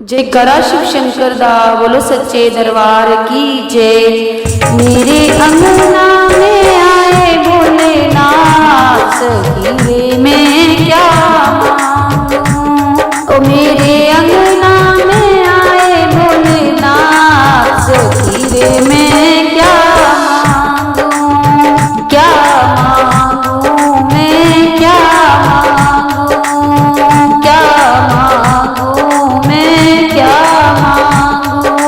जयकारा शिव शंकर दा बोलो सच्चे दरबार की जय। मेरे अंगना में आए भोलेनाथ हीरे में क्या मांगूं। ओ मेरे अंगना में आए भोलेनाथ हीरे में क्या मांगूं। क्या मांगूं मैं क्या मांगूं। क्या मांगूं मैं क्या मांगूं।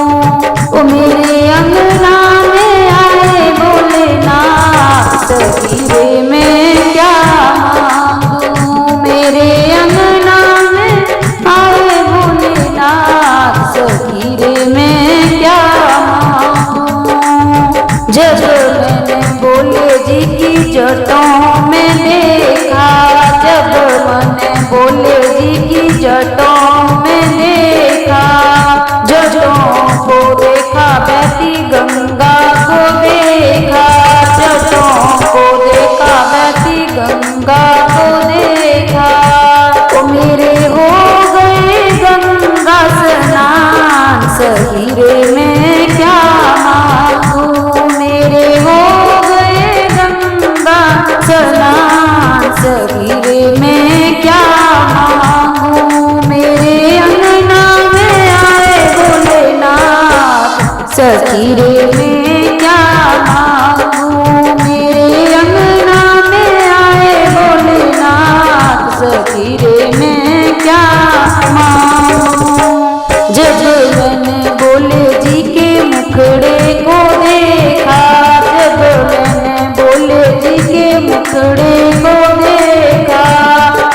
ओ मेरे अंगना में आए भोलेनाथ हीरे में क्या मांगूं। मेरे अंगना में आए भोलेनाथ हीरे में क्या मांगूं। जब मैंने भोले जी की जटों में देखा, जब मैंने भोले जी की जटों में देखा, जटों को देखा बहती गंगा को देखा, जटों को देखा बहती गंगा को देखा। ओ मेरे हो गए गंगा स्नान हीरे में क्या मांगूं। मेरे हो गए गंगा स्नान हीरे में क्या मांगूं। मेरे अंगना में आए भोलेनाथ हीरे में क्या मांगूं। मेरे अंगना में आए भोलेनाथ हीरे में क्या मांगूं। जब मैंने भोले जी के मुखड़े को देखा, जब मैंने भोले जी के मुखड़े को देखा,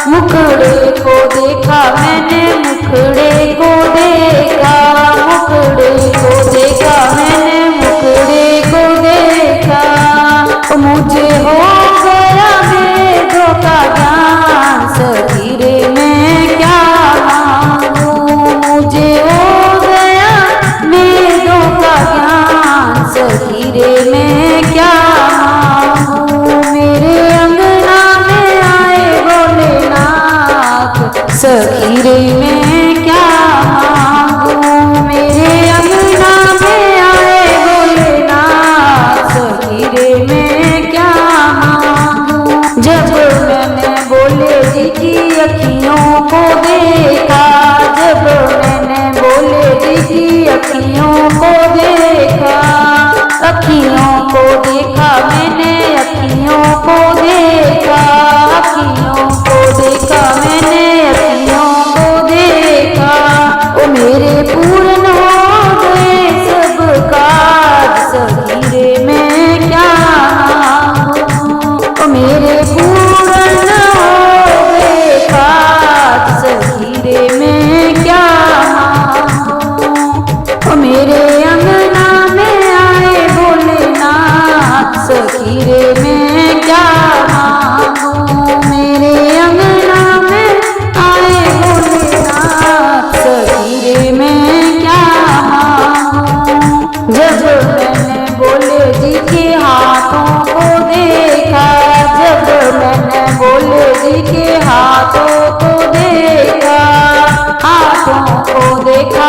मुखड़े को देखा मैंने मुखड़े को देखा, मुखड़े को देखा मैंने मुखड़े को देखा। मुझे हो गया वेदों का ज्ञान हीरे में क्या मांगूं। मुझे हो गया वेदों का ज्ञान हीरे में क्या मांगूं। मेरे अंगना में आए भोलेनाथ हीरे में क्या मांगूं। मेरे अंगना में आए भोलेनाथ हीरे में क्या मांगूं। जब मैंने भोले जी की अखियों को देखा, जब मैंने भोले जी की अखियों को देखा, अखियों को देखा मैंने अखियों को देखा, अखियों को देखा मैंने अखियों को देखा। ओ मेरे पूर्ण हो गए सब काज हीरे में क्या मांगूं। ओ मेरे पूर्ण हो गए काज हीरे में क्या मांगूं। ओ मेरे अंगना में आए भोलेनाथ हीरे में क्या मांगूं। मेरे अंगना में आए भोलेनाथ हीरे में क्या मांगूं। जब मैंने भोले जी के हाथों को देखा, जब मैंने भोले जी के हाथों को देखा, हाथों को देखा